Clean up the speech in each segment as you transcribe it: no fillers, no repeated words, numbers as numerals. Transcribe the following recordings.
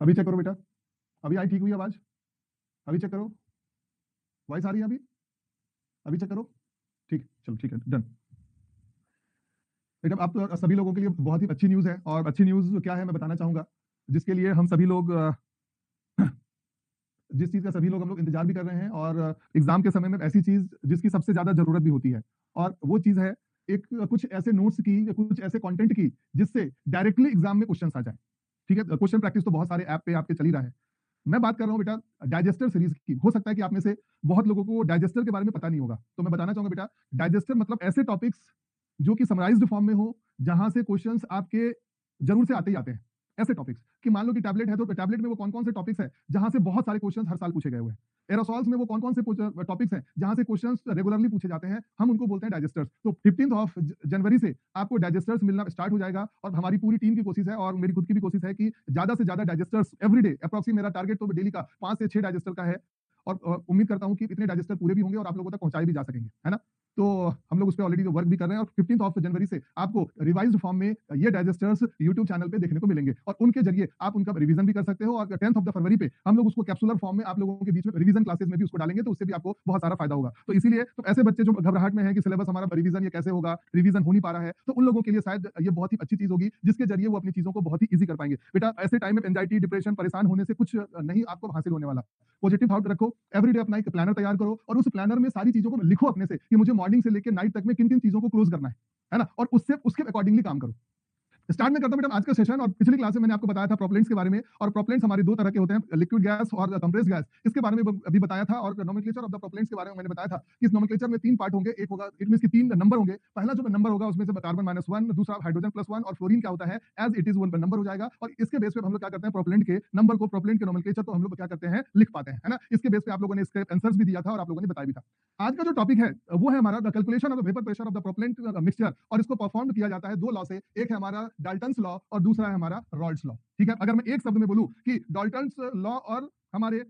अभी चेक करो बेटा, अभी आई ठीक हुई आवाज? अभी चेक करो, वॉइस आ रही है अभी? अभी चेक करो। ठीक, चलो ठीक है, डन। बेटा आप सभी लोगों के लिए बहुत ही अच्छी न्यूज़ है, और अच्छी न्यूज़ क्या है मैं बताना चाहूँगा, जिसके लिए हम सभी लोग जिस चीज़ का सभी लोग हम लोग इंतज़ार भी कर रहे हैं, और एग्ज़ाम के समय में ऐसी चीज़ जिसकी सबसे ज़्यादा ज़रूरत भी होती है, और वो चीज़ है एक कुछ ऐसे नोट्स की, कुछ ऐसे कंटेंट की, जिससे डायरेक्टली एग्ज़ाम में क्वेश्चन्स आ जाएँ। ठीक है? क्वेश्चन प्रैक्टिस तो बहुत सारे ऐप पे आपके चल ही रहा है। मैं बात कर रहा हूँ बेटा डाइजेस्टर सीरीज़ की। हो सकता है कि आप में से बहुत लोगों को डाइजेस्टर के बारे में पता नहीं होगा। तो मैं बताना चाहूँगा बेटा, डाइजेस्टर मतलब ऐसे टॉपिक्स जो कि समराइज़्ड फॉर्म में हो, जहाँ से क्वेश्चन्स आपके ज़रूर से आते ही आते हैं। ऐसे टॉपिक्स कि मान लो कि टैबलेट है, तो टैबलेट में वो कौन-कौन से टॉपिक्स हैं, जहाँ से बहुत सारे क्वेश्चन्स हर साल पूछे गए हुए हैं। एरोसॉल्स में वो कौन-कौन से टॉपिक्स हैं, जहाँ से क्वेश्चन्स रेगुलरली पूछे जाते हैं, हम उनको बोलते हैं डाइजेस्टर्स। तो 15th ऑफ जनवरी से आपको डाइजेस्टर्स मिलना स्टार्ट हो जाएगा, और हमारी पूरी टीम की कोशिश है, और मेरी खुद की भी कोशिश है कि ज़्यादा से ज़्यादा डाइजेस्टर्स एवरीडे एप्रोक्सी मेरा टारगेट तो डेली का 5 से 6 डाइजेस्टर का है, और उम्मीद करता हूँ कि इतने डाइजेस्टर पूरे भी होंगे और आप लोगों तक पहुँचाए भी जा सकेंगे, है ना? तो हम लोग उस पे ऑलरेडी वर्क भी कर रहे हैं, और 15th ऑफ जनवरी से आपको रिवाइज्ड फॉर्म में ये डाइजेस्टर्स यूट्यूब चैनल पे देखने को मिलेंगे, और उनके जरिए आप उनका रिवीजन भी कर सकते हो, और 10th ऑफ द फरवरी पे हम लोग उसको कैप्सूलर फॉर्म में आप लोगों के बीच में रिवीजन क्लासेस में भी उसको डालेंगे, तो उससे भी आपको बहुत सारा फायदा होगा। तो इसीलिए तो ऐसे बच्चे जो घबराहट में है कि सिलेबस हमारा रिवीजन ये कैसे होगा, रिवीजन हो नहीं पा रहा है, तो उन लोगों के लिए शायद ये बहुत ही अच्छी चीज होगी, जिसके जरिए वो अपनी चीजों को बहुत ही ईजी कर पाएंगे। बेटा ऐसे टाइम में एंजाइटी, डिप्रेशन, परेशान होने से कुछ नहीं आपको हासिल होने वाला। पॉजिटिव थॉट रखो, एवरीडे अपना एक प्लानर तैयार करो, और उस प्लानर में सारी चीजों को लिखो अपने से कि मुझे मॉर्निंग से लेकर नाइट तक में किन-किन चीजों को क्लोज करना है ना? और उससे उसके अकॉर्डिंगली काम करो। स्टार्ट में करता हूं बेटा आज का सेशन, और पिछली क्लास में मैंने आपको बताया था प्रोपेलेंट्स के बारे में, और प्रोपेलेंट्स हमारे दो तरह के होते हैं, लिक्विड गैस और कंप्रेस्ड गैस। इसके बारे में अभी बताया था, और नोमेनक्लेचर ऑफ द प्रोपेलेंट्स के बारे में मैंने बताया था कि इस नोमेनक्लेचर में 3 पार्ट होंगे। एक होगा, इट मींस कि 3 नंबर होंगे। पहला जो नंबर होगा उसमें से कार्बन -1, दूसरा हाइड्रोजन +1, और फ्लोरीन क्या होता है एज इट इज वो नंबर हो जाएगा, और इसके बेस पे हम लोग क्या करते हैं, प्रोपेलेंट के नंबर को, प्रोपेलेंट के नोमेनक्लेचर को हम लोग क्या करते हैं, लिख पाते हैं, है ना? इसके बेस पे आप लोगों ने इसके आंसर्स भी दिया था, और आप लोगों ने बताया भी था। आज का जो टॉपिक है वो है हमारा the calculation of the vapour pressure of the propellant mixture, और इसको परफॉर्म किया जाता है 2 लॉ से। एक है हमारा डाल्टन्स लॉ, और दूसरा है हमारा रॉल्स लॉ। ठीक है? अगर मैं एक शब्द में बोलूं कि डाल्टन्स लॉ और हमारे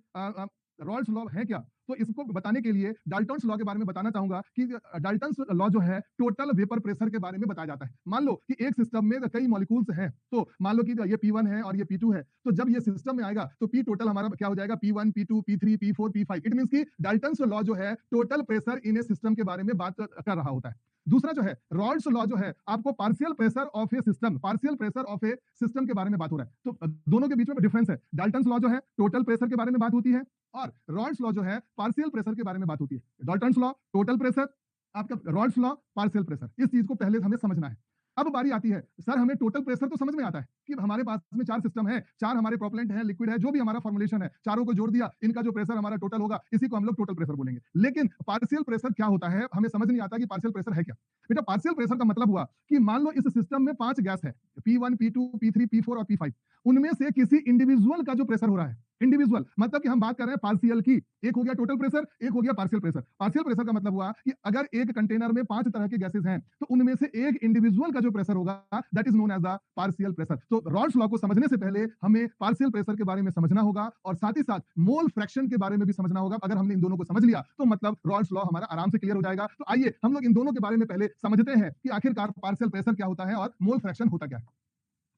रॉल्स लॉ है क्या, तो इसको बताने के लिए डाल्टन्स लॉ के बारे में बताना चाहूंगा कि डाल्टन्स लॉ जो है टोटल वेपर प्रेशर के बारे में बताया जाता है। मान लो कि एक सिस्टम में कई मॉलिक्यूल्स हैं, तो मान लो कि ये P1 है और ये P2 है, तो जब ये सिस्टम में आएगा तो P टोटल हमारा क्या हो जाएगा, P1, P2, P3, P4, P5। It means कि डाल्टन्स लॉ जो है total pressure in A system के बारे में बात कर रहा होता है। दूसरा जो है रॉल्स लॉ, जो है आपको partial pressure of A system, partial pressure of A system के बारे में बात हो रहा है। तो दोनों के बीच में डिफरेंस है। डाल्टन्स लॉ जो है टोटल प्रेशर के बारे में बात होती है, और रॉल्स लॉ जो है पार्शियल प्रेशर के बारे में बात होती है। डाल्टन्स लॉ टोटल प्रेशर, आपका रॉल्स लॉ पार्शियल प्रेशर। इस चीज को पहले हमें समझना है। अब बारी आती है, सर हमें टोटल प्रेशर तो समझ में आता है कि हमारे पास में 4 सिस्टम है, 4 हमारे प्रोपेलेंट है, लिक्विड है, जो भी हमारा फॉर्मुलेशन है, चारों को जोड़ दिया, इनका जो प्रेशर हमारा टोटल होगा, इसी को हम लोग टोटल प्रेशर बोलेंगे। लेकिन पार्शियल प्रेशर क्या होता है हमें समझ नहीं आता कि पार्शियल प्रेशर है क्या। बेटा पार्शियल प्रेशर का मतलब हुआ कि मान लो इस सिस्टम में 5 गैस है, P1, P2, P3, P4 और P5। उनमें से किसी इंडिविजुअल का जो प्रेशर हो रहा है, इंडिविजुअल मतलब कि हम बात कर रहे हैं पार्शियल की। एक हो गया टोटल प्रेशर, एक हो गया पार्शियल प्रेशर। पार्शियल प्रेशर का मतलब हुआ कि अगर एक कंटेनर में 5 तरह के गैसेस हैं, तो उनमें से एक इंडिविजुअल का जो प्रेशर होगा that is known as the partial pressure. तो रॉल्स लॉ को समझने से पहले हमें पार्शियल प्रेशर के बारे में समझना होगा, और साथ ही साथ मोल फ्रैक्शन के बारे में भी समझना होगा। अगर हमने इन दोनों को समझ लिया तो मतलब रॉल्स लॉ हमारा आराम से क्लियर हो जाएगा। तो आइए हम लोग इन दोनों के बारे में पहले समझते हैं कि आखिरकार पार्शियल प्रेशर क्या होता है और मोल फ्रैक्शन होता क्या है।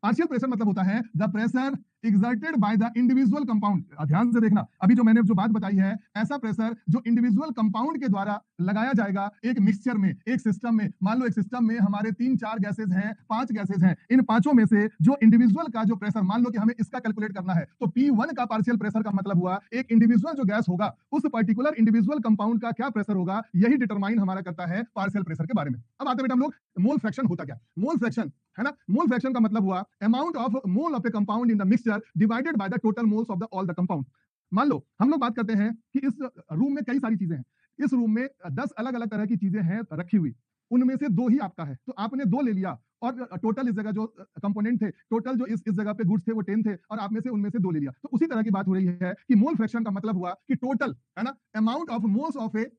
पार्शियल प्रेशर मतलब होता है the pressure exerted by the individual compound. ध्यान से देखना, अभी जो मैंने जो बात बताई है, ऐसा प्रेशर जो इंडिविजुअल कंपाउंड के द्वारा लगाया जाएगा एक मिक्सचर में, एक सिस्टम में। मान लो एक सिस्टम में हमारे 3-4 गैसेज हैं, 5 गैसेज हैं, इन पांचों में से जो इंडिविजुअल का जो प्रेशर, मान लो कि हमें इसका कैलकुलेट करना है, तो P1 का पार्शियल प्रेशर का मतलब हुआ एक इंडिविजुअल जो गैस होगा, उस पर्टिकुलर इंडिविजुअल कंपाउंड का क्या प्रेशर होगा, यही डिटरमाइन हमारा करता है पार्शियल प्रेशर के बारे में। अब आते हैं बेटा हम लोग मोल फ्रैक्शन होता क्या। मोल फ्रैक्शन है ना, मोल फ्रैक्शन का मतलब हुआ amount of mole of A compound in the mixture divided by the total moles of the all the compound. मान लो हम लोग बात करते हैं कि इस रूम में कई सारी चीजें हैं, इस रूम में 10 अलग अलग तरह की चीजें हैं रखी हुई, उनमें से 2 ही आपका है, तो आपने 2 ले लिया, और टोटल इस जगह जो कंपोनेंट थे, टोटल जो इस जगह पे गुड्स थे वो 10 थे, और आप में से उनमें से 2 ले लिया। तो उसी तरह की बात हो रही है कि मोल फ्रैक्शन का मतलब हुआ कि टोटल है ना amount of moles of A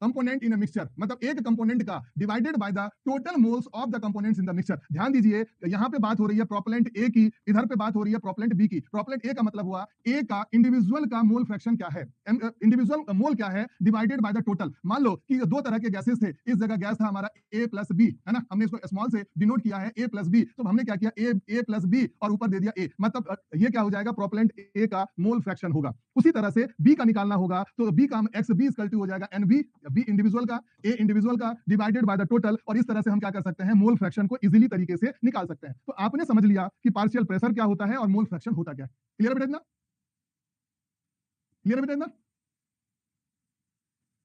component in a mixture, मतलब एक कंपोनेंट का divided by the total moles of the components in the mixture. ध्यान दीजिए, यहां पे बात हो रही है प्रोपेलेंट ए की, इधर पे बात हो रही है प्रोपेलेंट बी की। प्रोपेलेंट ए का मतलब हुआ ए का इंडिविजुअल का मोल फ्रैक्शन क्या है, इंडिविजुअल मोल क्या है डिवाइडेड बाय द टोटल। मान लो कि दो तरह के गैसेस थे, इस जगह गैस था हमारा ए प्लस बी, है ना, हमने इसको स्मॉल से डिनोट किया है ए प्लस बी, तो हमने क्या किया ए प्लस बी और ऊपर दे दिया ए, मतलब ये क्या हो जाएगा, प्रोपेलेंट ए का मोल फ्रैक्शन होगा। उसी तरह से बी का निकालना होगा, तो बी का एक्स बी इक्वल टू हो जाएगा एन बी, बी इंडिविजुअल का, ए इंडिविजुअल का डिवाइडेड बाय द टोटल, और इस तरह से हम क्या कर सकते हैं, मोल फ्रैक्शन को इजीली तरीके से निकाल सकते हैं। तो आपने समझ लिया कि पार्शियल प्रेशर क्या होता है और मोल फ्रैक्शन होता क्या है। क्लियर है बेटा इतना? क्लियर है बेटा इतना?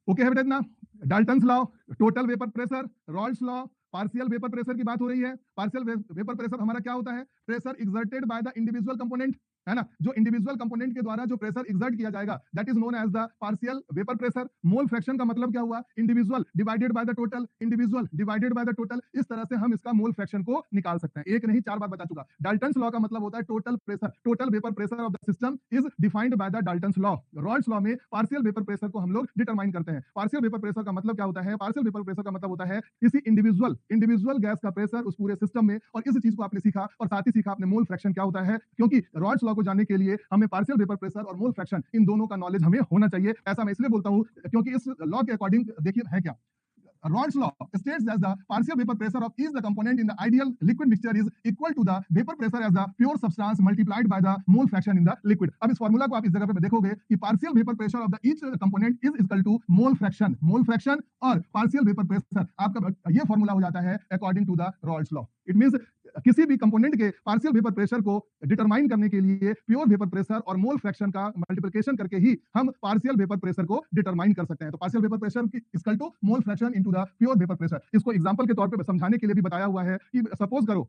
ओके है बेटा इतना? Dalton's law, total vapour pressure, Rawls law, partial vapour pressure की बात हो रही है। पार्शियल वेपर प्रेशर हमारा क्या होता है, pressure exerted by the individual component, है ना, जो इंडिविजुअल कंपोनेंट के द्वारा जो प्रेशर एक्सर्ट किया जाएगा, that is known as the partial vapour pressure. Mole fraction का मतलब क्या हुआ, individual divided by the total, individual divided by the total. इस तरह से हम इसका मोल फ्रैक्शन को निकाल सकते हैं। एक नहीं, 4 बार बता चुका। डाल्टन्स लॉ का मतलब होता है total pressure, total vapour pressure of the system is defined by the Dalton's law. Rawls law में पार्शियल वेपर प्रेशर को हम लोग डिटरमाइन करते हैं। पार्शियल वेपर प्रेशर का मतलब क्या होता है, पार्शियल वेपर प्रेशर का मतलब होता है किसी इंडिविजुअल गैस का प्रेशर उस पूरे सिस्टम में। और इस चीज को आपने सीखा, और साथ ही सीखा आपने मोल फ्रैक्शन क्या होता है, क्योंकि रॉल्स लॉ को जानने के लिए हमें पार्शियल वेपर प्रेशर और मोल फ्रैक्शन इन दोनों का नॉलेज हमें होना चाहिए। ऐसा मैं इसलिए बोलता हूं क्योंकि इस लॉ के अकॉर्डिंग देखिए है क्या, Rawn's law states that the partial vapor pressure of each the component in the ideal liquid mixture is equal to the vapor pressure as the pure substance multiplied by the mole fraction in the liquid। अब इस formula को आप इस जगह पे देखोगे कि partial vapour pressure of the each component is equal to mole fraction और पार्शियल वेपर प्रेशर, आपका ये फॉर्मूला हो जाता है according to the Raoult's law. It means किसी भी कंपोनेंट के पार्शियल वेपर प्रेशर को डिटरमाइन करने के लिए प्योर वेपर प्रेशर और मोल फ्रैक्शन का मल्टीप्लिकेशन करके ही हम पार्शियल वेपर प्रेशर को डिटरमाइन कर सकते हैं। तो partial vapour pressure equal to mole fraction into the pure vapour pressure. इसको एग्जांपल के तौर पे समझाने के लिए भी बताया हुआ है कि सपोज करो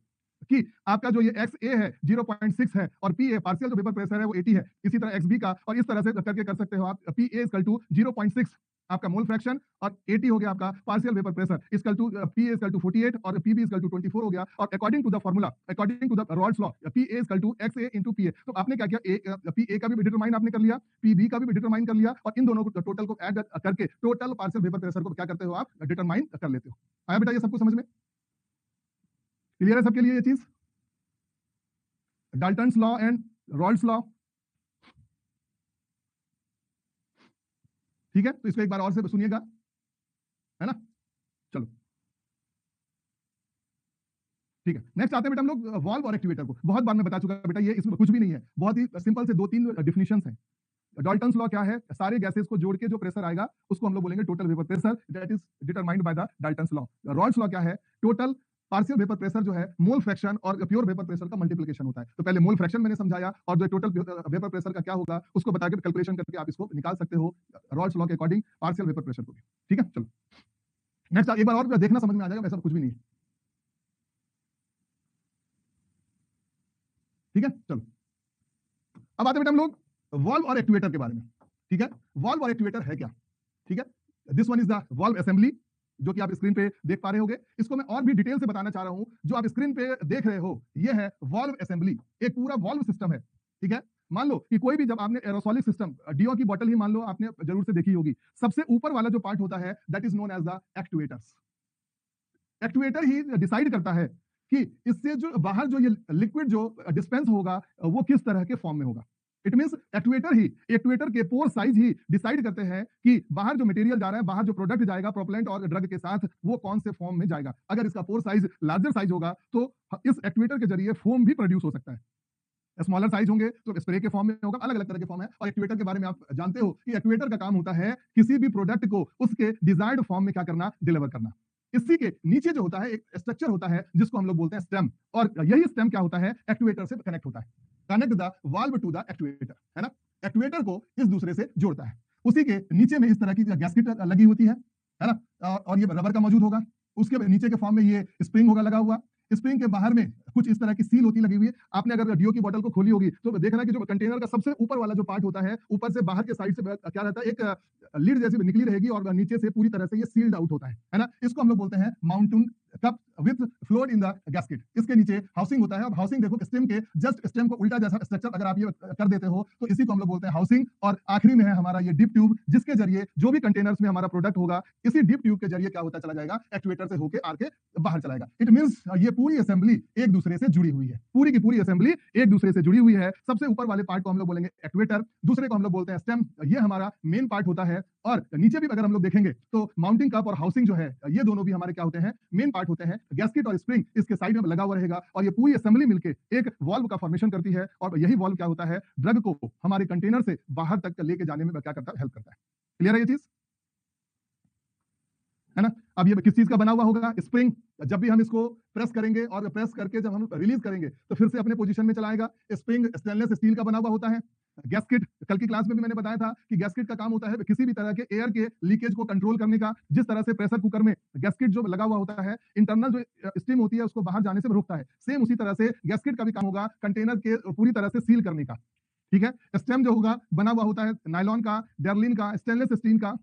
कि आपका जो ये एक्स ए है 0.6 है और पी ए पार्शियल जो वेपर प्रेशर है वो 80 है, इसी तरह एक्स बी का, और इस तरह से करके कर सकते हो आप पी ए इक्वल टू 0.6 आपका मोल फ्रैक्शन और 80 हो गया आपका partial vapour pressure, equal to P A equal to 48 और पी बी इक्वल टू 24 हो गया। और according to the formula, according to the Raoult's law, P A equal to X A into P A. तो आपने क्या किया, P A का भी डिटरमाइन आपने कर लिया, पी बी का भी डिटरमाइन कर लिया, और इन दोनों को टोटल को ऐड करके टोटल पार्शियल वेपर प्रेशर को क्या करते हो आप, डिटरमाइन कर लेते हो। आया बेटा ये सबको समझ में? क्लियर है सबके लिए ये चीज? Dalton's law and Rawls law, ठीक है? तो इसको एक बार और से सुनिएगा, है ना? चलो ठीक है, नेक्स्ट आते हैं बेटा हम लोग वॉल्व और एक्टिवेटर को। बहुत बार मैं बता चुका बेटा, ये इसमें कुछ भी नहीं है, बहुत ही सिंपल से 2-3 डिफिनेशंस हैं। डाल्टन्स लॉ क्या है, सारे गैसेस को जोड़ के जो प्रेशर आएगा उसको हम लोग बोलेंगे total vapour pressure, that is determined by the Dalton's law. Rawls law क्या है, टोटल पार्शियल वेपर प्रेशर जो है मोल फ्रैक्शन और प्योर वेपर प्रेशर का मल्टीप्लिकेशन होता है। तो पहले मोल फ्रैक्शन मैंने समझाया, और जो टोटल वेपर प्रेशर का क्या होगा उसको बता के कैलकुलेशन करके आप इसको निकाल सकते हो रॉल्स लॉ के अकॉर्डिंग पार्शियल वेपर प्रेशर को भी। ठीक है, चलो नेक्स्ट एक बार और देखना, समझ में आ जाएगा, वैसा कुछ भी नहीं है। ठीक है, चलो अब आते हैं बेटा हम लोग वॉल्व और एक्टिवेटर के बारे में। ठीक है, वॉल्व और एक्टिवेटर है क्या? ठीक है, this one is the valve assembly, जो कि आप स्क्रीन पे देख पा रहे होंगे। इसको मैं और भी डिटेल से बताना चाह रहा हूं। जो आप स्क्रीन पे देख रहे हो ये है वॉल्व असेंबली, एक पूरा वॉल्व सिस्टम है। ठीक है, मान लो कि कोई भी, जब आपने एरोसोलिक सिस्टम डीओ की बोतल ही मान लो आपने जरूर से देखी होगी, सबसे ऊपर वाला जो पार्ट होता है that is known as the activators. Activator ही डिसाइड करता है कि इससे जो बाहर जो ये लिक्विड जो डिस्पेंस होगा वो किस तरह के फॉर्म में होगा। इट मींस एक्टिवेटर के पोर साइज ही डिसाइड करते हैं कि बाहर जो मटेरियल जा रहा है, बाहर जो प्रोडक्ट जाएगा प्रोपेलेंट और ड्रग के साथ, वो कौन से फॉर्म में जाएगा। अगर इसका पोर साइज लार्जर साइज होगा तो इस एक्टिवेटर के जरिए फोम भी प्रोड्यूस हो सकता है। स्मॉलर साइज होंगे तो स्प्रे के फॉर्म में होगा, अलग अलग तरह के फॉर्म है। और एक्टिवेटर के बारे में आप जानते हो कि एक्टिवेटर का काम होता है किसी भी प्रोडक्ट को उसके डिजायर्ड फॉर्म में क्या करना, डिलीवर करना। इसी के नीचे जो होता है एक स्ट्रक्चर होता है जिसको हम लोग बोलते हैं स्टेम, और यही स्टेम क्या होता है, एक्टिवेटर से कनेक्ट होता है। Connect the valve to the activator, है ना, एक्टिवेटर को इस दूसरे से जोड़ता है। उसी के नीचे में इस तरह की गैस्केट लगी होती है ना, और ये रबर का मौजूद होगा। उसके नीचे के फॉर्म में ये स्प्रिंग होगा लगा हुआ। स्प्रिंग के बाहर में कुछ इस तरह की सील होती लगी हुई है। आपने अगर डीओ की बोतल को खोली होगी तो देखना कि जो कंटेनर का सबसे ऊपर वाला जो पार्ट होता है, ऊपर से बाहर के साइड से क्या रहता है, एक लीड जैसी निकली रहेगी और नीचे से पूरी तरह से ये सील्ड आउट होता है ना। इसको हम लोग बोलते हैं cup with float in the gasket. इसके नीचे हाउसिंग होता है। अब हाउसिंग देखो स्टेम के जस्ट स्टेम को उल्टा जैसा स्ट्रक्चर अगर आप ये कर देते हो तो इसी को हम लोग बोलते हैं हाउसिंग। और आखिरी में है हमारा ये डिप ट्यूब, जिसके जरिए जो भी कंटेनर्स में हमारा प्रोडक्ट होगा इसी डिप ट्यूब के जरिए क्या होता चला जाएगा, एक्चुएटर से होकर आर के बाहर चलाएगा। इट मींस ये पूरी असेंबली एक दूसरे से जुड़ी हुई है, पूरी की पूरी असेंबली एक दूसरे से जुड़ी हुई है। सबसे ऊपर वाले पार्ट को हम लोग बोलेंगे एक्चुएटर, दूसरे को हम लोग बोलते हैं स्टेम, ये हमारा मेन पार्ट होता है। और नीचे भी अगर हम लोग देखेंगे तो माउंटिंग कप और हाउसिंग जो है ये दोनों भी हमारे क्या होते हैं, मेन पार्ट होते हैं। गैस्केट और स्प्रिंग इसके साइड में लगा हुआ रहेगा और ये पूरी असेंबली मिलके एक वॉल्व का फॉर्मेशन करती है। और यही वॉल्व क्या होता है, ड्रग को हमारे कंटेनर से बाहर तक लेके जाने में क्या करता है, हेल्प करता है। क्लियर है ये चीज, है ना। अब ये किस चीज का बना हुआ होगा, स्प्रिंग। जब भी हम इसको प्रेस करेंगे और प्रेस करके जब हम रिलीज करेंगे तो फिर से अपने पोजीशन में चलाएगा। स्प्रिंग स्टेनलेस स्टील का बना हुआ होता है। गैस्केट, कल की क्लास में भी मैंने बताया था कि गैस्केट का काम होता है किसी भी तरह के एयर के लीकेज को कंट्रोल करने का। जिस तरह से प्रेशर कुकर में गैस्केट जो लगा हुआ होता है इंटरनल जो स्टीम होती है उसको बाहर जाने से रोकता है, सेम उसी तरह से गैस्केट का भी काम होगा कंटेनर के पूरी तरह से सील करने का। ठीक है। स्टेम जो होगा बना हुआ होता है नायलॉन का, डेर्लिन का, स्टेनलेस स्टील का।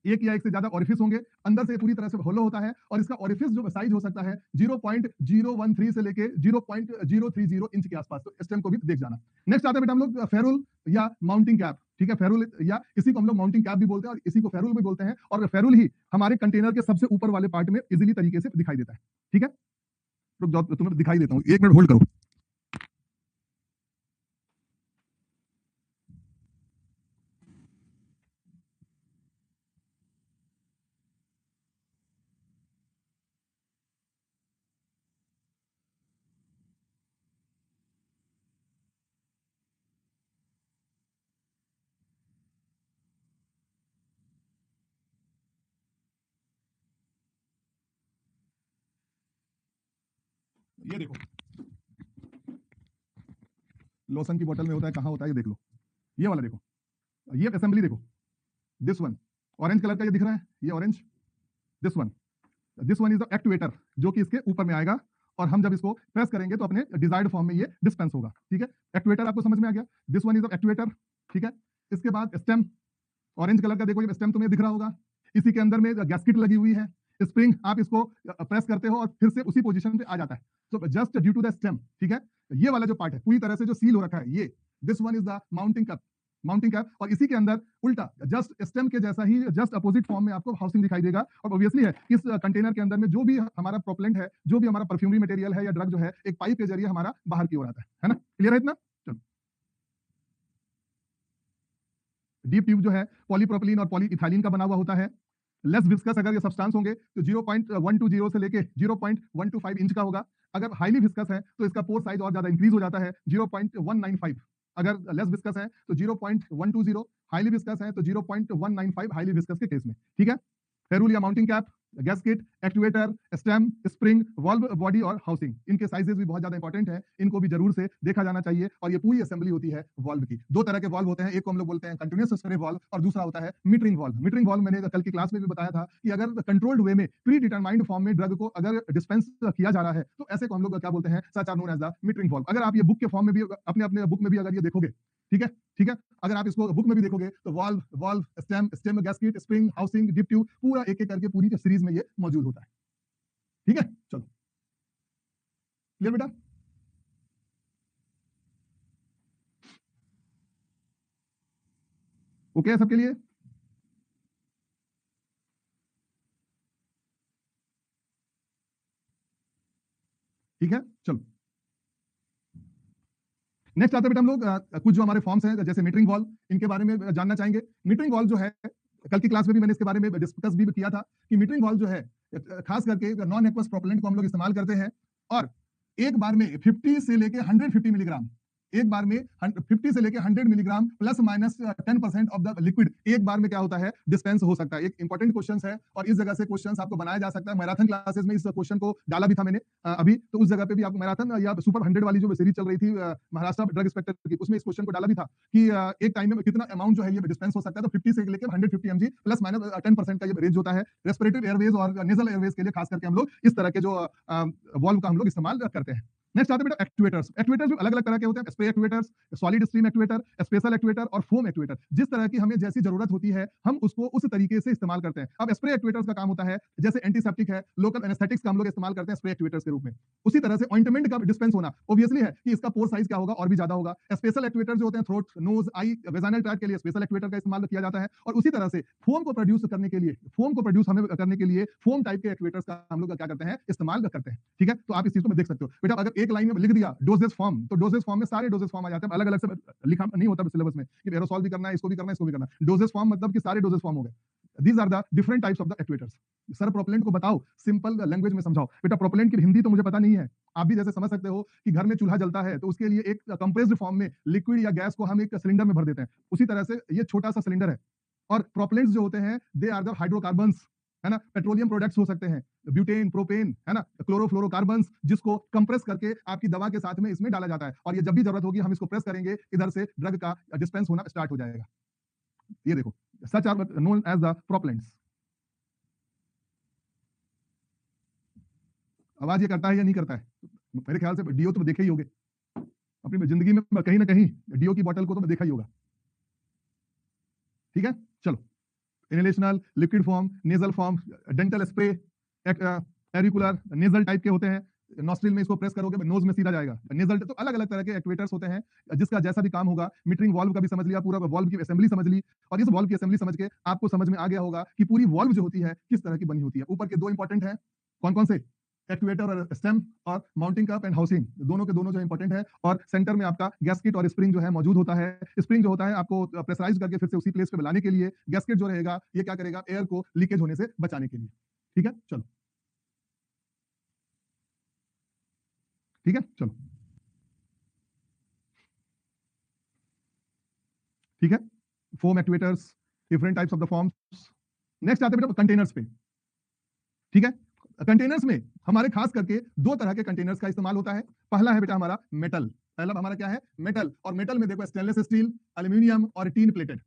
एक या एक से ज्यादा ओरिफिस होंगे, अंदर से पूरी तरह से होलो होता है और इसका ओरिफिस जो साइज हो सकता है 0.013 से लेके 0.030 इंच के आसपास। तो स्टेम को भी देख जाना। नेक्स्ट आता है बेटा हम लोग फेरुल या माउंटिंग कैप। ठीक है, फेरुल या इसी को हम लोग माउंटिंग कैप भी बोलते हैं और इसी को फेरुल भी बोलते हैं। और फेरुल ही हमारे कंटेनर के सबसे ऊपर वाले पार्ट में इजीली तरीके से दिखाई देता है। ठीक है, तो तुम्हें दिखाई देता हूँ, 1 मिनट होल्ड करो। ये देखो, लोशन की बोतल में होता है, कहाँ होता है ये देख लो। ये वाला देखो, ये असेंबली देखो, दिस वन ऑरेंज कलर का ये दिख रहा है, ये orange. This one is the activator जो कि इसके ऊपर में आएगा और हम जब इसको प्रेस करेंगे तो अपने डिजायर्ड फॉर्म में ये डिस्पेंस होगा। ठीक है, एक्टिवेटर आपको समझ में आ गया, this one is the activator. ठीक है, इसके बाद स्टेम, ऑरेंज कलर का देखो ये स्टेम तुम्हें दिख रहा होगा, इसी के अंदर में गैस्केट लगी हुई है। स्प्रिंग आप इसको प्रेस करते हो और फिर से उसी पोजीशन पे आ जाता है, तो just due to the stem. ठीक है, ये वाला जो पार्ट है पूरी तरह से जो सील हो रखा है ये, this one is the mounting cup, mounting cap. और इसी के अंदर उल्टा जस्ट स्टेम के जैसा ही जस्ट अपोजिट फॉर्म में आपको हाउसिंग दिखाई देगा। और ऑब्वियसली है इस कंटेनर के अंदर में जो भी हमारा प्रोपेलेंट है, जो भी हमारा परफ्यूमरी मटेरियल है या ड्रग जो है, एक पाइप के जरिए हमारा बाहर की ओर आता है ना। क्लियर है इतना। चलो, डीप ट्यूब जो है पॉलीप्रोपिलीन और पॉलीइथाइलिन का बना हुआ होता है। लेस विस्कस अगर ये सब्सटेंस होंगे तो 0.120 से लेके 0.125 इंच का होगा। अगर हाईली विस्कस है तो इसका पोर साइज और ज्यादा इंक्रीज हो जाता है, 0.195। अगर लेस विस्कस है तो 0.120, हाईली विस्कस है तो 0.195 हाईली विस्कस के केस में। ठीक है, फेरुल या mounting cap, gasket, actuator, stem, spring, valve body और हाउसिंग, इनके साइजेस भी बहुत ज्यादा इंपॉर्टेंट है, इनको भी जरूर से देखा जाना चाहिए। और ये पूरी असेंबली होती है वॉल्व की। दो तरह के वॉल्व होते हैं, एक को हम लोग बोलते हैं कंटीन्यूअस स्प्रे वॉल्व और दूसरा होता है मीटरिंग वॉल्व। मीटरिंग वॉल्व मैंने कल की क्लास में भी बताया था कि अगर कंट्रोल्ड वे में प्री डिटरमाइंड फॉर्म में ड्रग को अगर डिस्पेंस किया जा रहा है तो ऐसे को हम लोग क्या बोलते हैं, such are known as the metering valve. अगर आप ये बुक के फॉर्म में भी अपने अपने बुक में भी अगर ये देखोगे, ठीक है, ठीक है, अगर आप इसको बुक में भी देखोगे तो valve, valve, stem, stem, gasket, spring, housing, dip tube, पूरा एक एक करके पूरी सीरीज में ये मौजूद होता है। ठीक है, चलो क्लियर बेटा। ओके है सबके लिए। ठीक है, चलो नेक्स्ट आता है बेटा हम लोग कुछ जो हमारे फॉर्म्स हैं जैसे मीटरिंग वॉल्व, इनके बारे में जानना चाहेंगे। मीटरिंग वॉल्व जो है कल की क्लास में भी मैंने इसके बारे में डिस्कस भी किया था कि मीटरिंग वॉल्व जो है खास करके नॉन एक्वस प्रोपेलेंट को हम लोग इस्तेमाल करते हैं और एक बार में 50 से लेके 150 मिलीग्राम, एक बार में 50 से लेके 100 milligram plus minus 10% of the liquid एक बार में क्या होता है, डिस्पेंस हो सकता है। एक इंपॉर्टेंट क्वेश्चन है और इस जगह से क्वेश्चन आपको बनाया जा सकता है। मैराथन क्लासेस में इस क्वेश्चन को डाला भी था मैंने अभी, तो उस जगह पे भी आपको मैराथन या सुपर 100 वाली जो सीरीज चल रही थी महाराष्ट्र ड्रग इंस्पेक्टर की, उसमें इस क्वेश्चन को डाला भी था कि एक टाइम में कितना अमाउंट जो है ये डिस्पेंस हो सकता है। तो 50 से लेकर 150 mg प्लस माइनस 10% का ये रेंज होता है। रेस्पिरेटरी एयरवेज और नेजल एयरवेज के लिए खास करके हम लोग इस तरह के जो वॉल्व का हम लोग इस्तेमाल करते हैं। नेक्स्ट आते हैं बेटा एक्चुएटर्स। एक्चुएटर्स भी अलग अलग तरह के होते हैं, spray actuators, solid stream actuator, special actuator और फोम एक्चुएटर। जिस तरह की हमें जैसी जरूरत होती है हम उसको उस तरीके से इस्तेमाल करते हैं। अब स्प्रे एक्चुएटर्स का काम होता है जैसे एंटीसेप्टिक है, लोकल एनेस्थेटिक्स का हम लोग इस्तेमाल करते हैं स्प्रे एक्चुएटर्स के रूप में। उसी तरह से ऑइंटमेंट का डिस्पेंस होना ऑब्वियसली है कि इसका पोर साइज क्या होगा और भी ज्यादा होगा। स्पेशल एक्चुएटर जो होते हैं थ्रोट, नोज, आई, वेजाइनल ट्रैक्ट के लिए स्पेशल एक्चुएटर का इस्तेमाल किया जाता है। और उसी तरह से फोम को प्रोड्यूस करने के लिए, फोम को प्रोड्यूस हमें करने के लिए फोम टाइप के एक्चुएटर्स का हम लोग क्या करते हैं, इस्तेमाल करते हैं। ठीक है, तो आप इस चीज को देख सकते हो बेटा। अगर एक लाइन में लिख दिया डोजेस फॉर्म, तो डोजेस फॉर्म में सारे डोजेस फॉर्म आ जाते हैं। अलग अलग से लिखा नहीं होता सिलेबस में कि एरोसॉल भी करना है, इसको भी करना है, इसको भी करना है। डोजेस फॉर्म मतलब कि सारे डोजेस फॉर्म हो गए। These are the different types of the actuators. Sir propellant को बताओ, सिंपल लैंग्वेज में समझाओ। बेटा प्रोपेलेंट की हिंदी तो मुझे पता नहीं है, आप भी जैसे समझ सकते हो कि घर में चूल्हा जलता है तो उसके लिए एक कंप्रेस्ड फॉर्म में लिक्विड या गैस को हम एक सिलेंडर में भर देते हैं। उसी तरह से ये छोटा सा सिलेंडर है। और प्रोपेलेंट्स जो होते हैं दे आर द हाइड्रोकार्बन्स, है ना। पेट्रोलियम प्रोडक्ट्स हो सकते हैं, ब्यूटेन, प्रोपेन, है ना, क्लोरोफ्लोरोकार्बन्स, जिसको कंप्रेस करके आपकी दवा के साथ में इसमें डाला जाता है। और ये जब भी जरूरत होगी हम इसको प्रेस करेंगे, इधर से ड्रग का डिस्पेंस होना स्टार्ट हो जाएगा। ये देखो, such are known as the propellants. आवाज ये करता है या नहीं करता है? मेरे ख्याल से डीओ तो देखे ही होगे अपनी जिंदगी में, कहीं ना कहीं डीओ की बोतल को तो देखा ही होगा। ठीक है, चलो। Inhalational, liquid form, nasal form, dental spray, auricular, nasal type के होते हैं। नॉस्ट्रिल में इसको प्रेस करोगे नोज में सीधा जाएगा। नेजल तो अलग अलग तरह के एक्चुएटर्स होते हैं जिसका जैसा भी काम होगा। मीटरिंग वाल्व का भी समझ लिया, पूरा वाल्व की असेंबली समझ ली। और इस वाल्व की असेंबली समझ के आपको समझ में आ गया होगा कि पूरी वाल्व जो होती है किस तरह की बनी होती है। ऊपर के दो इंपॉर्टेंट है, कौन कौन से? एक्चुएटर और स्टेम, और माउंटिंग कप एंड हाउसिंग, दोनों के दोनों जो इंपॉर्टेंट है। और सेंटर में आपका गैस्केट और स्प्रिंग जो है मौजूद होता है। स्प्रिंग जो होता है आपको प्रेशराइज करके फिर से उसी प्लेस पे लाने के लिए। गैस्केट जो रहेगा ये क्या करेगा, एयर को लीकेज होने से बचाने के लिए। ठीक है, चलो। ठीक है, चलो। ठीक है, foam actuators, different types of the forms. Next आते हैं बेटा कंटेनर्स पे। ठीक है, कंटेनर्स में हमारे खास करके दो तरह के कंटेनर्स का इस्तेमाल होता है। पहला है बेटा हमारा मेटल। पहला हमारा क्या है, मेटल। और मेटल में देखो स्टेनलेस स्टील, एल्यूमिनियम और टीन प्लेटेड।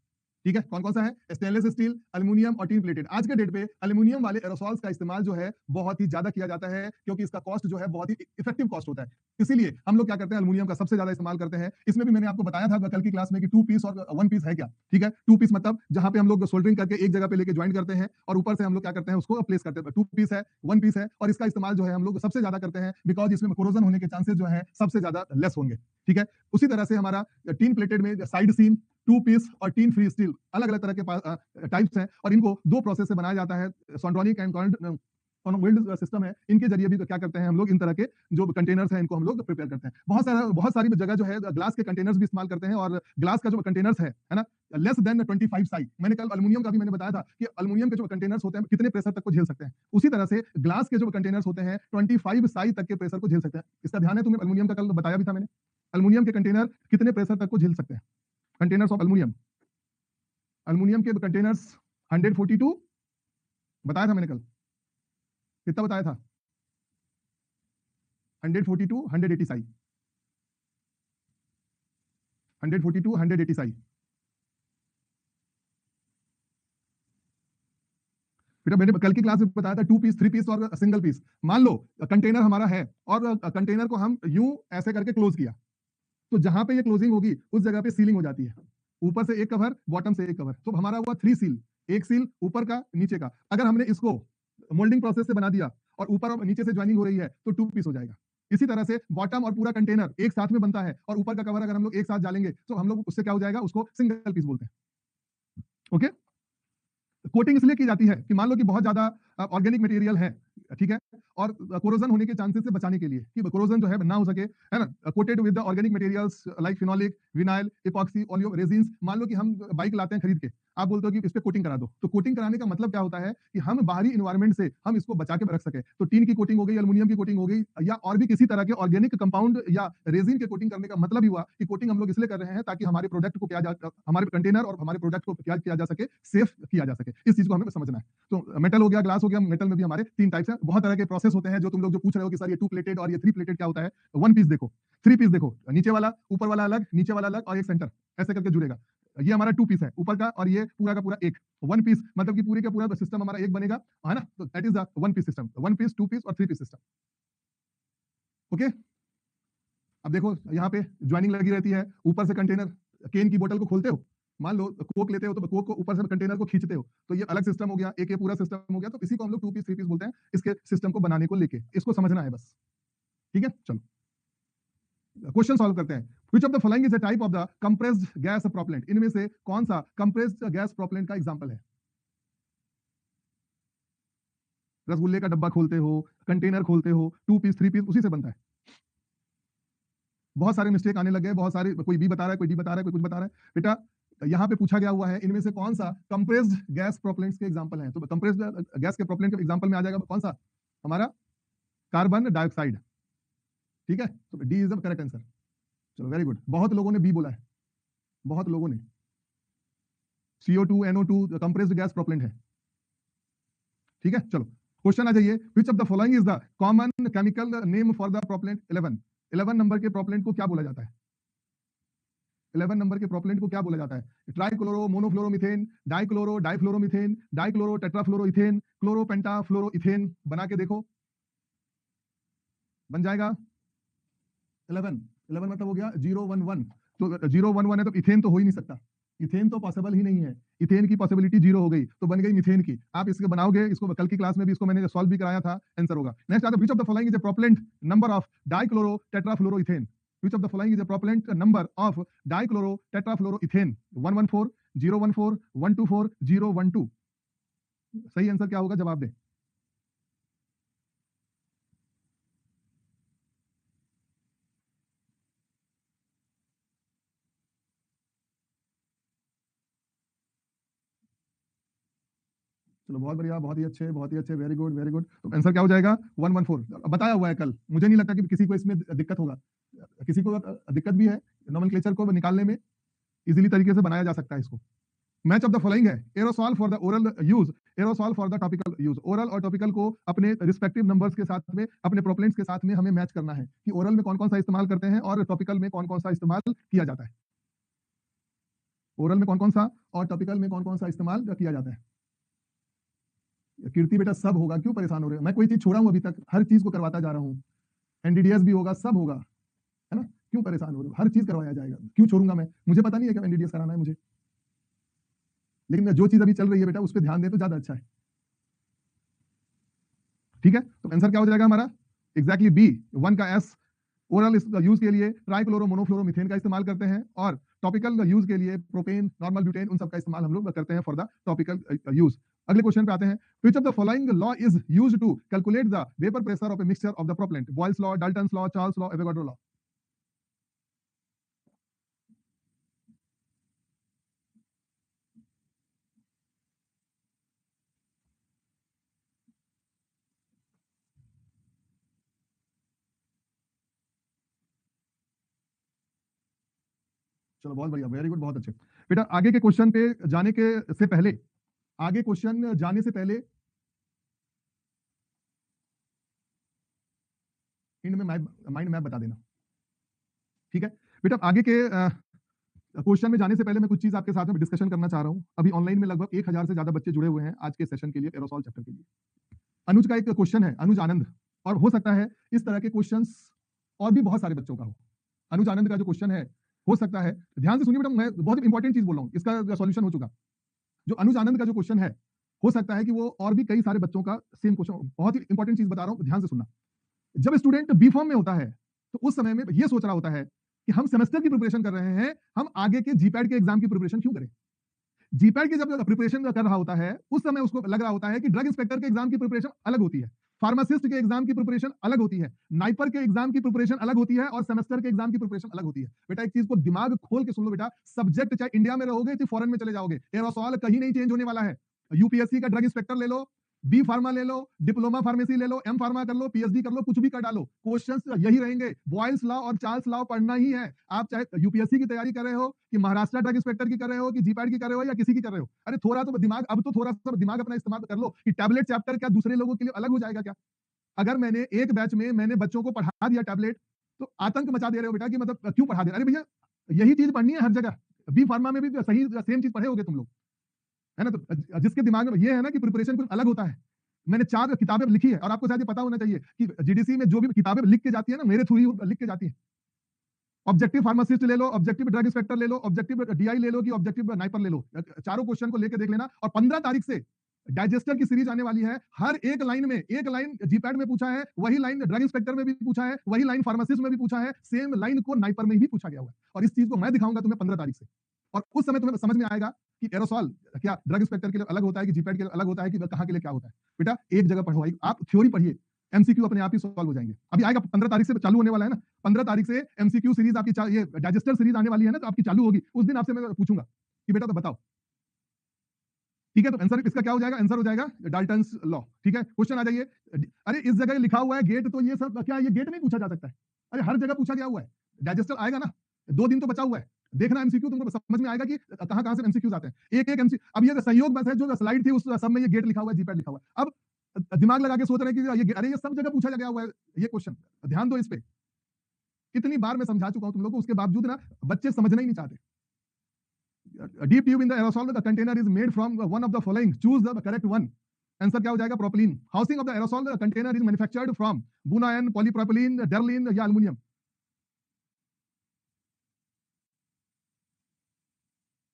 ठीक है, कौन कौन सा है? स्टेनलेस स्टील, एल्यूमिनियम और टीन प्लेटेड। आज के डेट पे एल्यूमिनियम वाले एरोसॉल्स का इस्तेमाल जो है बहुत ही ज्यादा किया जाता है, क्योंकि इसका कॉस्ट जो है बहुत ही इफेक्टिव कॉस्ट होता है। इसीलिए हम लोग क्या करते हैं, एल्यूमिनियम का सबसे ज्यादा इस्तेमाल करते हैं। इसमें भी मैंने आपको बताया था कल की क्लास में कि 2 पीस और 1 पीस है क्या। ठीक है, 2 पीस मतलब जहां पे हम लोग सोल्डरिंग करके एक जगह पे लेके ज्वाइन करते हैं और ऊपर से हम लोग क्या करते हैं उसको प्लेस करते हैं। 2 पीस है, 1 पीस है। और इसका इस्तेमाल जो है हम लोग सबसे ज्यादा करते हैं बिकॉज इसमें कोरोजन होने के चांसेस जो है सबसे ज्यादा लेस होंगे। ठीक है, उसी तरह से हमारा टीन प्लेटेड में साइड सीम, 2 पीस और टीन फ्री स्टील अलग अलग तरह के टाइप्स हैं। और इनको दो प्रोसेस से बनाया जाता है, सॉन्ड्रोनिक एंड वेल्ड सिस्टम है। इनके जरिए भी क्या करते हैं हम लोग, इन तरह के जो कंटेनर्स हैं इनको हम लोग प्रिपेयर करते हैं। बहुत सारी जगह जो है ग्लास के कंटेनर्स भी इस्तेमाल करते हैं। और ग्लास का जो कंटेनर्स है ना, लेस देन 25 साई। मैंने कल एल्यूमिनियम का भी मैंने बताया था कि एल्यूमिनियम के जो कंटेनर्स होते हैं कितने प्रेशर तक को झेल सकते हैं। उसी तरह से ग्लास के जो कंटेनर्स होते हैं 25 साई तक के प्रेशर को झेल सकते हैं। इसका ध्यान है तुम्हें, एल्यूमिनियम का कल बताया भी था मैंने। एल्यूमिनियम के कंटेनर कितने प्रेशर तक को झेल सकते हैं? कंटेनर्स ऑफ एल्यूमिनियम, एल्यूमिनियम के कंटेनर्स 142 बताया था मैंने कल। कितना बताया था? 142, 180 साई, 142, 180 साई। बेटा मैंने कल की क्लास में बताया था 2 पीस, 3 पीस और सिंगल पीस। मान लो कंटेनर हमारा है और कंटेनर को हम यूं ऐसे करके क्लोज किया, तो जहां पे ये क्लोजिंग होगी उस जगह पे सीलिंग हो जाती है। ऊपर से एक कवर, बॉटम से एक कवर, तो हमारा हुआ 3 सील। एक सील ऊपर का, नीचे का। अगर हमने इसको मोल्डिंग प्रोसेस से बना दिया और ऊपर और नीचे से ज्वाइनिंग हो रही है तो 2 पीस हो जाएगा। इसी तरह से बॉटम और पूरा कंटेनर एक साथ में बनता है और ऊपर का कवर अगर हम लोग एक साथ डालेंगे तो हम लोग उससे क्या हो जाएगा, उसको सिंगल पीस बोलते हैं। ओके, कोटिंग इसलिए की जाती है कि मान लो कि बहुत ज्यादा ऑर्गेनिक मटेरियल है, ठीक है, और कोरोजन होने के चांसेस से बचाने के लिए कि कोरोजन जो है ना हो सके, है ना, coated with the organic materials like phenolic, vinyl, epoxy, oleo resins. मान लो कि हम बाइक लाते हैं खरीद के, आप बोलते हो कि इस पे कोटिंग करा दो, तो कोटिंग कराने का मतलब क्या होता है कि हम बाहरी इन्वायरमेंट से हम इसको बचा के रख सके। तो टीन की कोटिंग हो गई, एल्यूमिनियम की कोटिंग हो गई, या और भी किसी तरह के ऑर्गेनिक कंपाउंड या रेजिन के कोटिंग करने का मतलब ही हुआ कि कोटिंग हम लोग इसलिए कर रहे हैं ताकि हमारे प्रोडक्ट को हमारे कंटेनर और हमारे प्रोडक्ट को क्या किया जा सके, सेफ किया जा सके। इस चीज को हमें समझना है। तो मेटल हो गया, ग्लास हो गया। मेटल में भी हमारे 3 टाइप्स हैं। बहुत तरह के प्रोसेस होते हैं जो तुम लोग जो पूछ रहे हो कि सर ये 2 प्लेटेड और ये 3 प्लेटेड क्या होता है। 1 पीस देखो, 3 पीस देखो, नीचे वाला, ऊपर वाला अलग, नीचे वाला अलग और एक सेंटर ऐसे करके जुड़ेगा। ये हमारा 2 पीस है ऊपर का, और ये पूरा का पूरा एक। 1 पीस मतलब कि पूरी का पूरा सिस्टम हमारा एक बनेगा, है ना। तो that is the 1 piece system. 1 piece, 2 piece और 3 पीस सिस्टम। ओके, अब देखो यहाँ पे ज्वाइनिंग लगी रहती है, ऊपर से कंटेनर, केन की बोतल को खोलते हो, मान लो कोक लेते हो तो कोक को ऊपर से कंटेनर को खींचते हो, तो ये अलग सिस्टम हो गया, एक ये पूरा सिस्टम हो गया। तो इसी को हम लोग 2 पीस 3 पीस बोलते हैं, इसके सिस्टम को बनाने को लेके, इसको समझना है बस। ठीक है, चलो क्वेश्चन सॉल्व करते हैं। Which of the following is a type of the compressed gas propellant? इनमें से कौन सा compressed gas propellant का एग्जांपल है? रसगुल्ले का डब्बा खोलते हो, कंटेनर खोलते हो, 2 पीस 3 पीस उसी से बनता है। बहुत सारे मिस्टेक आने लगे, बहुत सारे, कोई बी बता रहा है, कोई डी बता रहा है, कोई कुछ बता रहा है। बेटा यहाँ पे पूछा गया हुआ है इनमें से कौन सा कंप्रेस्ड गैस प्रोपेलेंट्स के एग्जांपल हैं। तो कंप्रेस्ड गैस के प्रोपेलेंट के एग्जांपल में आ जाएगा कौन सा? हमारा कार्बन डाइऑक्साइड। ठीक है, तो D is the correct answer. चलो वेरी गुड, बहुत लोगों ने बी बोला है, बहुत लोगों ने। CO2 NO2 compressed gas propellant है। ठीक है, चलो क्वेश्चन आ जाइए। Which of the following is the common chemical name for the propellant 11 number के प्रोपेलेंट को क्या बोला जाता है? 11 नंबर के प्रोपेलेंट को क्या बोला जाता है? Trichloro monofluoromethane, dichloro difluoromethane, dichloro tetrafluoroethane, chloro pentafluoroethane. बना के देखो, बन जाएगा 11 मतलब हो गया 011। तो 011 है तो इथेन तो हो ही नहीं सकता, इथेन तो पॉसिबल ही नहीं है, इथेन की पॉसिबिलिटी 0 हो गई, तो बन गई मीथेन की। आप इसके बनाओगे, इसको कल की क्लास में भी इसको मैंने सॉल्व भी कराया था, आंसर होगा। नेक्स्ट आता है, which of the following is a propellant number of dichloro tetrafluoroethane? Which of the following is a propellant number of dichloro tetrafluoroethane? 114, 014, 124, 012। सही आंसर क्या होगा, जवाब दे। चलो बहुत बढ़िया, बहुत ही अच्छे, बहुत ही अच्छे, वेरी गुड वेरी गुड। तो आंसर क्या हो जाएगा? 114 बताया हुआ है कल। मुझे नहीं लगता कि किसी को इसमें दिक्कत होगा, किसी को दिक्कत भी है नोमेनक्लेचर को निकालने में, इजीली तरीके से बनाया जा सकता है इसको। मैच ऑफ द फॉलोइंग है, aerosol for the oral use, aerosol for the topical use. Oral और टॉपिकल को अपने रिस्पेक्टिव नंबर्स के साथ में, अपने प्रोपेलेंट्स के साथ में हमें मैच करना है कि ओरल में कौन कौन सा इस्तेमाल करते हैं और टॉपिकल में कौन कौन सा इस्तेमाल किया जाता है। ओरल में कौन कौन सा और टॉपिकल में कौन कौन सा इस्तेमाल किया जाता है। कीर्ति बेटा सब होगा, क्यों परेशान हो रहे हो? मैं कोई चीज छोड़ा हूं अभी तक? हर चीज को करवाता जा रहा हूं, एनडीडीएस भी होगा, सब होगा, है ना? क्यों परेशान हो रहे हो? हर चीज करवाया जाएगा, क्यों छोड़ूंगा मैं? मुझे पता नहीं है क्या एनडीडीएस कराना है मुझे, लेकिन जो चीज अभी चल रही है बेटा उस पर ध्यान दे तो ज्यादा अच्छा है। ठीक है, तो आंसर क्या हो जाएगा हमारा? एग्जैक्टली बी, 1 का एस। ओरल यूज के लिए ट्राइक्लोरो मोनोफ्लोरोमीथेन का इस्तेमाल करते हैं, और टॉपिकल यूज के लिए प्रोपेन, नॉर्मल ब्यूटेन, उन सब का इस्तेमाल हम लोग करते हैं फॉर द टॉपिकल यूज। अगले क्वेश्चन पे आते हैं। Which of the following law is used to calculate the vapour pressure of a mixture of the propellant? Boyle's law, Dalton's law, Charles law, Avogadro law. चलो बहुत बढ़िया, very good, बहुत अच्छे। बेटा आगे के क्वेश्चन पे जाने के से पहले, आगे क्वेश्चन जाने से पहले इंड में माइंड मैप बता देना। ठीक है बेटा, आगे के क्वेश्चन में जाने से पहले मैं कुछ चीज आपके साथ में डिस्कशन करना चाह रहा हूं। अभी ऑनलाइन में लगभग 1000 से ज्यादा बच्चे जुड़े हुए हैं आज के सेशन के लिए, एरोसॉल चैप्टर के लिए। अनुज का एक क्वेश्चन है, अनुज आनंद, और हो सकता है इस तरह के क्वेश्चंस और भी बहुत सारे बच्चों का हो। अनुज आनंद का जो क्वेश्चन है, हो सकता है, ध्यान से सुनिए बेटा, मैं बहुत इंपॉर्टेंट चीज बोल रहा हूं, इसका सॉल्यूशन हो चुका। जो अनुज आनंद का जो क्वेश्चन है, हो सकता है कि वो और भी कई सारे बच्चों का सेम क्वेश्चन। बहुत ही इंपॉर्टेंट चीज बता रहा हूं, ध्यान से सुनना। जब स्टूडेंट बी फॉर्म में होता है तो उस समय में ये सोच रहा होता है कि हम सेमेस्टर की प्रिपरेशन कर रहे हैं, हम आगे के जीपैड के एग्जाम की प्रिपरेशन क्यों करें? जीपैड की जब प्रिपरेशन कर रहा होता है उस समय उसको लग रहा होता है कि ड्रग इंस्पेक्टर के एग्जाम की प्रिपरेशन अलग होती है, फार्मासिस्ट के एग्जाम की प्रिपरेशन अलग होती है, नाइपर के एग्जाम की प्रिपरेशन अलग होती है, और सेमेस्टर के एग्जाम की प्रिपरेशन अलग होती है। बेटा एक चीज को दिमाग खोल के सुन लो बेटा, सब्जेक्ट चाहे इंडिया में रहोगे चाहे फॉरेन में चले जाओगे, एरोसॉल कहीं नहीं चेंज होने वाला है। यूपीएससी का ड्रग इंस्पेक्टर ले लो, बी फार्मा ले लो, डिप्लोमा फार्मेसी ले लो, एम फार्मा कर लो, पीएचडी कर लो, कुछ भी कर डालो, क्वेश्चंस यही रहेंगे। बॉयल्स लॉ और चार्ल्स लॉ पढ़ना ही है। आप चाहे यूपीएससी की तैयारी कर रहे हो, कि महाराष्ट्र ड्रग इंस्पेक्टर की कर रहे हो, कि जीपैड की कर रहे हो, या किसी की कर रहे हो, अरे थोड़ा तो दिमाग, अब तो थोड़ा सा दिमाग अपना इस्तेमाल कर लो। कि टैबलेट चैप्टर क्या दूसरे लोगों के लिए अलग हो जाएगा क्या? अगर मैंने एक बैच में मैंने बच्चों को पढ़ा दिया टैबलेट, तो आतंक मचा दे रहे हो बेटा कि मतलब क्यों पढ़ा दे रहे? अरे भैया यही चीज पढ़नी है हर जगह, बी फार्मा में भी सही सेम चीज पढ़े होगे तुम लोग, है ना? तो जिसके दिमाग में ये है ना कि प्रिपरेशन कुछ अलग होता है। मैंने 4 किताबें लिखी है, और आपको शायद ये पता होना चाहिए कि जीडीसी में जो भी किताबें लिख के जाती है ना, मेरे थ्रू ही लिख के जाती है। ऑब्जेक्टिव फार्मासिस्ट ले लो, ऑब्जेक्टिव ड्रग इंस्पेक्टर ले लो, ऑब्जेक्टिव डीआई ले लो कि ऑब्जेक्टिव नाइपर ले लो, चारों क्वेश्चन को लेकर देख लेना। और 15 तारीख से डाइजेस्टर की सीरीज आने वाली है। हर एक लाइन में, एक लाइन जीपैड में पूछा है, वही लाइन ड्रग इंस्पेक्टर में भी पूछा है, वही लाइन फार्मासिस्ट में भी पूछा है, सेम लाइन को नाइपर में भी पूछा गया हुआ है। और इस चीज को मैं दिखाऊंगा तुम्हें 15 तारीख से, और उस समय तुम्हें समझ में आएगा कि एरोसॉल क्या ड्रग इंस्पेक्टर के लिए अलग होता है, कि जीपैड के लिए अलग होता है, कि कहां के लिए क्या होता है। बेटा एक जगह पढ़वाई, आप थ्योरी पढ़िए, एमसीक्यू अपने आप ही सॉल्व हो जाएंगे। अभी आएगा 15 तारीख से चालू होने वाला है ना, 15 तारीख से एमसीक्यू सीरीज आपकी, ये डाइजेस्टर सीरीज आने वाली है ना, तो आपकी चालू होगी। उस दिन आपसे मैं पूछूंगा कि बेटा तो बताओ, ठीक है। तो आंसर इसका क्या हो जाएगा? आंसर हो जाएगा डाल्टन्स लॉ। ठीक है, क्वेश्चन आ जाइए। अरे इस जगह लिखा हुआ है गेट, तो ये सब क्या, ये गेट नहीं पूछा जा सकता है? अरे हर जगह पूछा गया हुआ है। डाइजेस्टर आएगा ना, 2 दिन तो बचा हुआ है, देखना एमसीक्यू, तुमको समझ में आएगा कि कहां कहां से एमसीक्यूज आते हैं। एक एक एमसीक्यू, अब ये संयोग बस है, जो स्लाइड थी उस सब में ये गेट लिखा हुआ है, जीपैड लिखा हुआ है। अब दिमाग लगा के सोच रहे हैं कि ये, अरे ये सब जगह पूछा गया हुआ है ये क्वेश्चन, ध्यान दो इस पे। कितनी बार मैं समझा चुका हूं तुम लोगों को, उसके बावजूद ना बच्चे समझना ही नहीं चाहते। Deep tube in the aerosol, the container is made from one of the following. Choose the correct one. Answer क्या हो जाएगा? Propylene. Housing of the aerosol container is manufactured from बुनायन, पॉलीप्रोपिलीन, डर्लिन या एल्युमिनियम।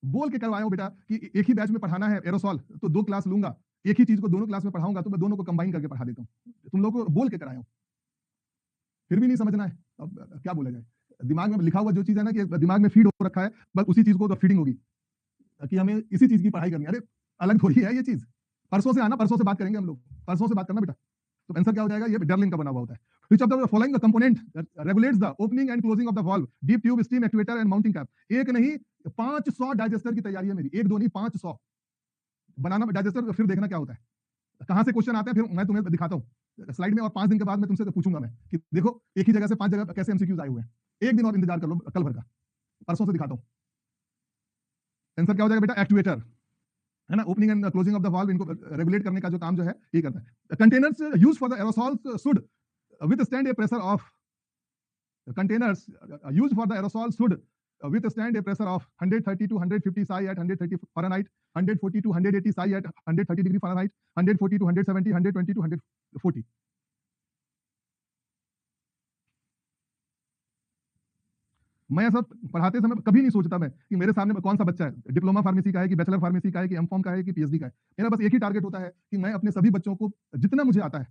बोल के करवाया हूं बेटा कि एक ही बैच में पढ़ाना है एरोसॉल, तो 2 क्लास लूंगा, एक ही चीज को दोनों क्लास में पढ़ाऊंगा, तो मैं दोनों को कंबाइन करके पढ़ा देता हूं। तुम लोगों को बोल के कराया हूं, फिर भी नहीं समझना है। अब क्या बोला जाए, दिमाग में लिखा हुआ जो चीज है ना, कि दिमाग में फीड हो रखा है, बस उसी चीज को तो फीडिंग होगी कि हमें इसी चीज की पढ़ाई करनी है। अरे अलग थोड़ी है ये चीज। परसों से आना, परसों से बात करेंगे हम लोग, परसों से बात करना बेटा। तो आंसर क्या हो जाएगा? ये डर्लिन का बना हुआ होता है। Which of the following component regulates the opening and closing of the valve, deep tube, steam actuator and mounting cap. एक नहीं 500 डाइजेस्टर की तैयारी है मेरी, एक दो नहीं 500 बनाना डाइजेस्टर। फिर देखना क्या होता है, कहां से क्वेश्चन आते हैं, फिर मैं तुम्हें दिखाता हूं स्लाइड में। और 5 दिन के बाद मैं तुमसे पूछूंगा मैं कि देखो एक ही जगह से 5 जगह कैसे एमसीक्यूज आए हुए हैं। एक दिन और इंतजार कर लो, कल भर का, परसों से दिखाता हूं। आंसर क्या हो जाएगा बेटा? एक्चुएटर है ना, opening and closing of the valve, इनको रेगुलेट करने का जो काम जो है ये करता है। Containers used for the aerosol should withstand a pressure of containers used for the aerosol should withstand a pressure of 130 to 150 psi at 130 Fahrenheit, 140 to 180 psi at 130 degree Fahrenheit, 140 to 170, 120 to 140। मैं सब पढ़ाते समय कभी नहीं सोचता मैं कि मेरे सामने कौन सा बच्चा है, डिप्लोमा फार्मेसी का है कि बैचलर फार्मेसी का है कि एमकॉम का है कि पीएचडी का है। मेरा बस एक ही टारगेट होता है कि मैं अपने सभी बच्चों को जितना मुझे आता है,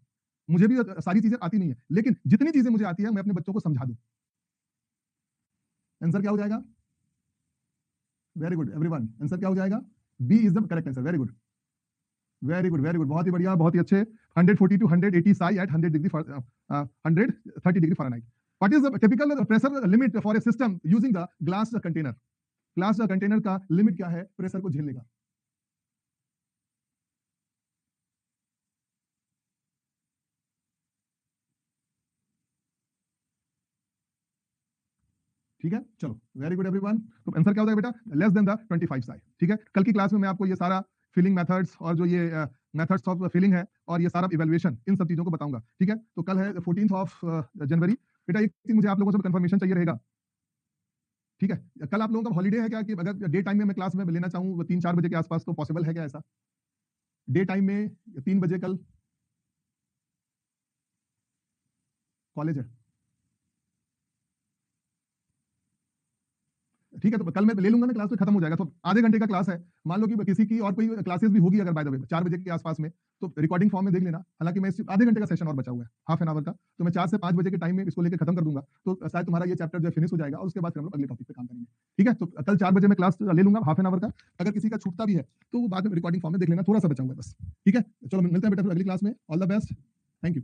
मुझे भी सारी चीजें आती नहीं है, लेकिन जितनी चीजें मुझे आती है मैं अपने बच्चों को समझा दूं। आंसर क्या हो जाएगा? वेरी गुड एवरीवन, आंसर क्या हो जाएगा? B is the correct answer. Very good, very good, very good, बहुत ही बढ़िया, बहुत ही अच्छे। 140 to 180 psi at 100 degree 130 degree Fahrenheit। What is the typical pressure limit for a system using the glass container? Glass container का limit क्या है pressure को झेलने का? ठीक है, चलो वेरी गुड एवरीवन। तो आंसर क्या हो जाएगा बेटा? Less than the 25 Sai. ठीक है, कल की क्लास में मैं आपको ये सारा फिलिंग मेथड्स और जो ये मेथड्स ऑफ फिलिंग है और ये सारा इवैल्यूएशन, इन सब चीजों को बताऊंगा। ठीक है, तो कल है 14th ऑफ जनवरी। बेटा एक चीज मुझे आप लोगों से कंफर्मेशन चाहिए रहेगा। ठीक है, कल आप लोगों का हॉलीडे है क्या? कि अगर डे टाइम में मैं क्लास में लेना चाहूँ 3-4 बजे के आसपास, तो पॉसिबल है क्या ऐसा? डे टाइम में 3 बजे कल कॉलेज है। ठीक है, तो कल मैं ले लूंगा ना, क्लास में खत्म हो जाएगा। तो आधे घंटे का क्लास है, मान लो कि किसी की और कोई क्लासेस भी होगी अगर बाय द वे 4 बजे के आसपास में, तो रिकॉर्डिंग फॉर्म में देख लेना। हालांकि मैं आधे घंटे का सेशन और बचा हुआ है, हाफ एन आवर का, तो मैं 4 से 5 बजे के टाइम में इसको लेकर खत्म कर दूंगा। तो शायद तुम्हारा ये चैप्टर जो फिनिश हो जाएगा और उसके बाद फिर हम लोग अगले टॉपिक पे काम करेंगे। ठीक है, तो कल 4 बजे मैं क्लास ले लूंगा, हाफ एन आवर का। अगर किसी का छूटता भी है तो वो बाद में रिकॉर्डिंग फॉर्म में देख लेना, थोड़ा सा बचा हुआ है बस। ठीक है, चलो मिलते हैं बेटा फिर अगली क्लास में। All the best, thank you.